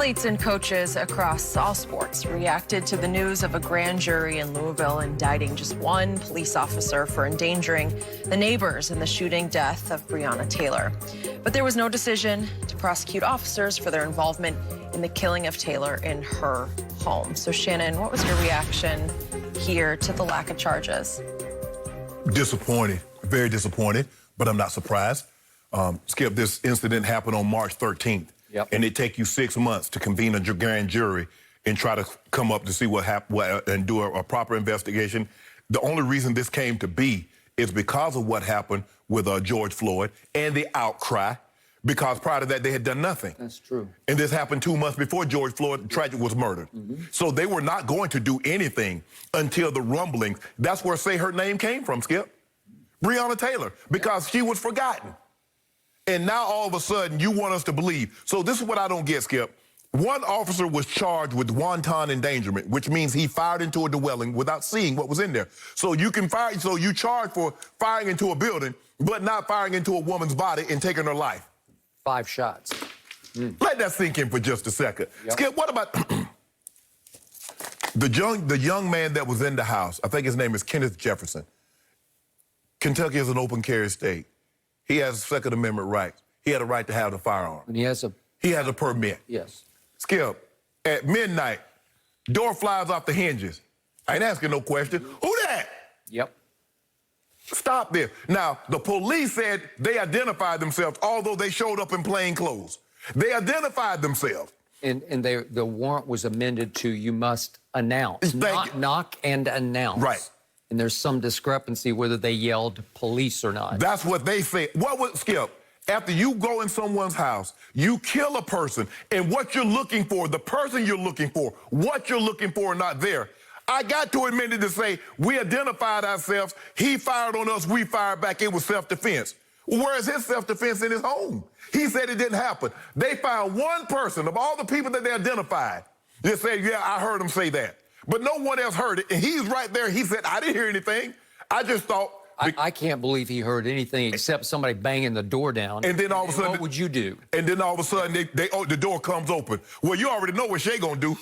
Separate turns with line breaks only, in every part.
Athletes and coaches across all sports reacted to the news of a grand jury in Louisville indicting just one police officer for endangering the neighbors in the shooting death of Breonna Taylor. But there was no decision to prosecute officers for their involvement in the killing of Taylor in her home. So, Shannon, what was your reaction here to the lack of charges?
Disappointed, very disappointed, but I'm not surprised. Skip, this incident happened on March 13th.
Yep.
And it take you 6 months to convene a grand jury and try to come up to see what happened and do a proper investigation. The only reason this came to be is because of what happened with George Floyd and the outcry, because prior to that they had done nothing.
That's true.
And this happened 2 months before George Floyd tragic was murdered. So they were not going to do anything until the rumblings. That's where Say Her Name came from, Skip. Breonna Taylor, because she was forgotten. And now all of a sudden you want us to believe. So this is what I don't get, Skip. One officer was charged with wanton endangerment, which means he fired into a dwelling without seeing what was in there. So you can fire, so you charge for firing into a building, but not firing into a woman's body and taking her life.
5 shots.
Let that sink in for just a second.
Yep.
Skip, what about the young man that was in the house? I think his name is Kenneth Jefferson. Kentucky is an open carry state. He has Second Amendment rights. He had a right to have the firearm.
And he has
a permit.
Yes.
Skip, at midnight, door flies off the hinges. I ain't asking no question. Who that?
Yep. Stop
this. Now, the police said they identified themselves, although they showed up in plain clothes. They identified themselves.
And the warrant was amended to you must announce, knock and announce.
Right.
And there's some discrepancy whether they yelled police or not.
That's what they said. What would, Skip, after you go in someone's house, you kill a person, and what you're looking for, the person you're looking for, what you're looking for are not there. I got to admit it to say, we identified ourselves, he fired on us, we fired back, it was self-defense. Where's his self-defense in his home? He said it didn't happen. They found one person of all the people that they identified that said, yeah, I heard him say that. But no one else heard it, and he's right there. He said, I didn't hear anything. I just thought...
I can't believe he heard anything except somebody banging the door down.
And then all of a sudden...
What would you do?
And then all of a sudden, the door comes open. Well, you already know what Shay gonna do.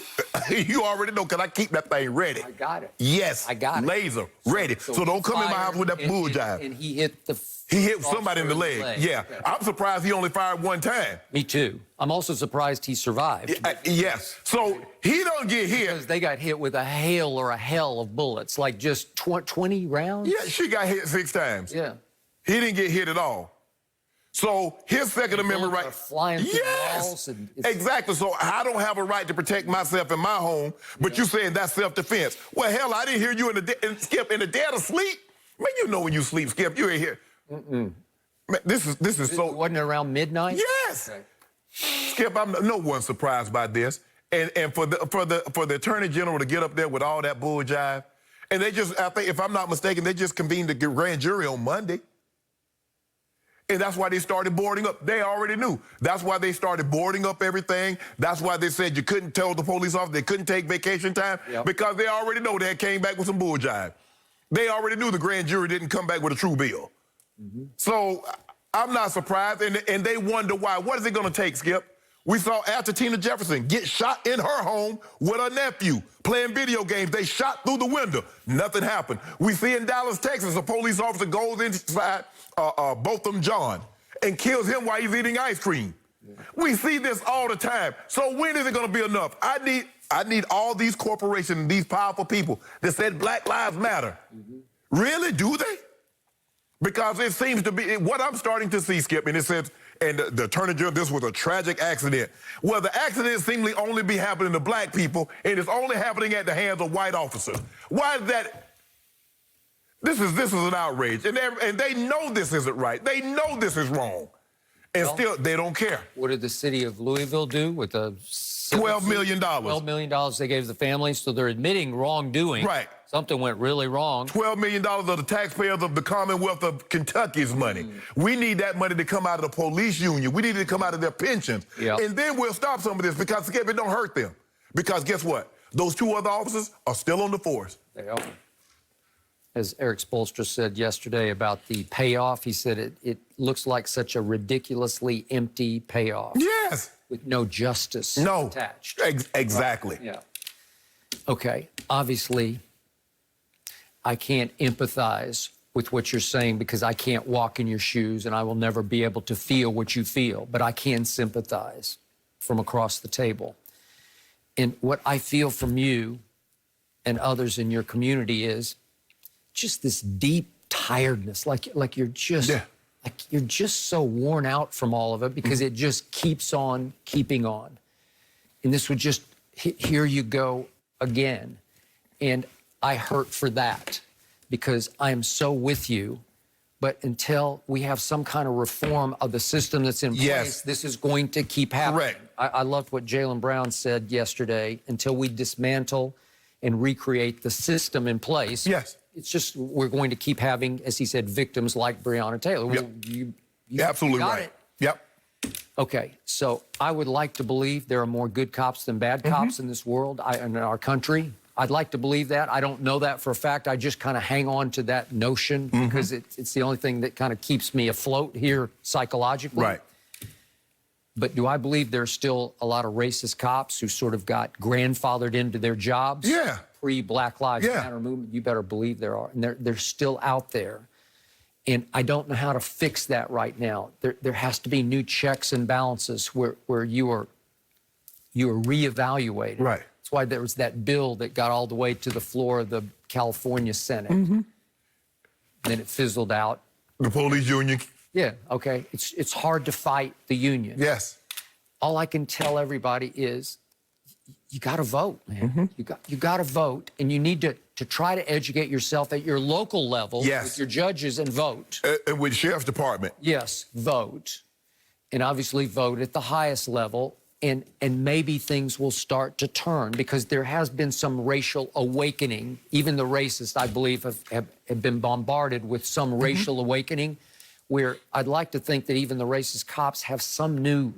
You already know, because I keep that thing ready.
I got it.
Yes.
I got it.
Laser, ready. So don't come in my house with that bull jive.
And he hit the...
He hit somebody in the leg. Yeah. Okay. I'm surprised he only fired one time.
Me too. I'm also surprised he survived.
Yes. So he don't get hit.
Because they got hit with a hail or a hell of bullets, like just 20 rounds?
Yeah, she got hit 6 times.
Yeah.
He didn't get hit at all. So his Second Amendment right...
flying through the walls. And
exactly. So I don't have a right to protect myself in my home, but you saying that's self-defense. Well, hell, I didn't hear you Skip, in the dead of sleep. Man, you know when you sleep, Skip, you ain't here. Man, this is so...
Wasn't it around midnight?
Yes! Okay. Skip, I'm no one surprised by this. And for the Attorney General to get up there with all that bull jive, and they just, I think, if I'm not mistaken, they just convened the grand jury on Monday. And that's why they started boarding up. They already knew. That's why they started boarding up everything. That's why they said you couldn't tell the police officer they couldn't take vacation time, because they already know they came back with some bull jive. They already knew the grand jury didn't come back with a true bill. So I'm not surprised, and they wonder why. What is it going to take, Skip? We saw after Tina Jefferson get shot in her home with her nephew playing video games. They shot through the window. Nothing happened. We see in Dallas, Texas, a police officer goes inside Botham John and kills him while he's eating ice cream. We see this all the time. So when is it going to be enough? I need all these corporations, these powerful people that said Black Lives Matter. Really? Do they? Because it seems to be, what I'm starting to see, Skip, and it says, and the Attorney General, this was a tragic accident. Well, the accident seemingly only be happening to black people, and it's only happening at the hands of white officers. Why is that? This is an outrage, and they know this isn't right. They know this is wrong, and still they don't care.
What did the city of Louisville do with the
$12 million?
$12 million they gave the family, so they're admitting wrongdoing.
Right.
Something went really wrong.
$12 million of the taxpayers of the Commonwealth of Kentucky's money. We need that money to come out of the police union. We need it to come out of their pensions. And then we'll stop some of this, because, Skip, it don't hurt them. Because guess what? Those 2 other officers are still on the force.
They are. As Eric Spoelstra said yesterday about the payoff, he said it looks like such a ridiculously empty payoff.
Yes.
with no justice
No.
attached.
Exactly.
Right. Yeah. Okay. Obviously, I can't empathize with what you're saying because I can't walk in your shoes and I will never be able to feel what you feel, but I can sympathize from across the table. And what I feel from you and others in your community is just this deep tiredness, like you're just like you're just so worn out from all of it because it just keeps on keeping on. And this would just here you go again. And I hurt for that because I am so with you. But until we have some kind of reform of the system that's in place, this is going to keep happening.
Correct.
I loved what Jaylen Brown said yesterday. Until we dismantle and recreate the system in place, it's just we're going to keep having, as he said, victims like Breonna Taylor.
Yep.
Well, you
absolutely
got
right.
it.
Yep.
Okay, so I would like to believe there are more good cops than bad cops in this world, in our country. I'd like to believe that. I don't know that for a fact. I just kind of hang on to that notion because it's the only thing that kind of keeps me afloat here psychologically.
Right.
But do I believe there's still a lot of racist cops who sort of got grandfathered into their jobs?
Yeah.
Pre-Black Lives Matter movement? You better believe there are. And they're still out there. And I don't know how to fix that right now. There has to be new checks and balances where you are reevaluated.
Right.
That's why there was that bill that got all the way to the floor of the California Senate. Then it fizzled out.
The police union.
Yeah, okay. It's hard to fight the union.
Yes.
All I can tell everybody is you got to vote, man. You got to vote, and you need to try to educate yourself at your local level with your judges and vote.
And with sheriff's department.
Yes, vote. And obviously vote at the highest level. And maybe things will start to turn because there has been some racial awakening. Even the racists, I believe, have been bombarded with some racial awakening where I'd like to think that even the racist cops have some new,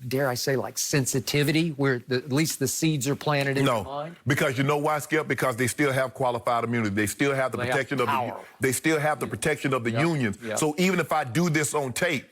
dare I say, like sensitivity where at least the seeds are planted in their mind.
Because you know why, Skip? Because they still have qualified immunity. They still have the protection of the protection of the unions. So even if I do this on tape,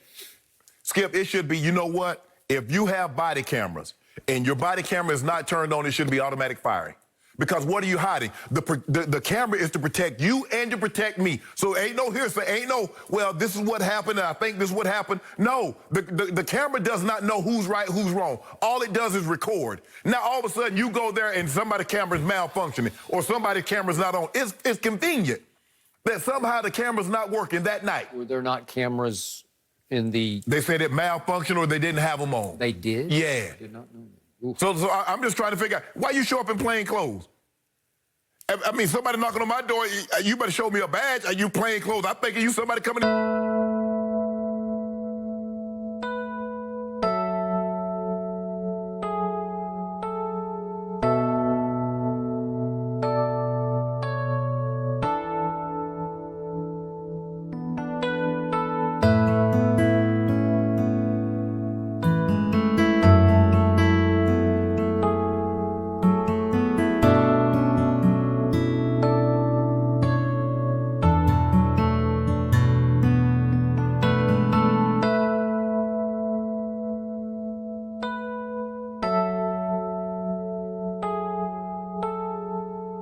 Skip, it should be, you know what? If you have body cameras and your body camera is not turned on, it should be automatic firing. Because what are you hiding? The camera is to protect you and to protect me. So ain't no hearsay, ain't no, well, this is what happened and I think this is what happened. No, the camera does not know who's right, who's wrong. All it does is record. Now, all of a sudden, you go there and somebody's camera is malfunctioning or somebody's camera's not on. It's convenient that somehow the camera's not working that night.
Were there not cameras in the...
They said it malfunctioned or they didn't have them on.
They did?
Yeah.
I did not know that.
So I'm just trying to figure out, why you show up in plain clothes? I mean, somebody knocking on my door, you better show me a badge. Are you plain clothes? I'm thinking you somebody coming in.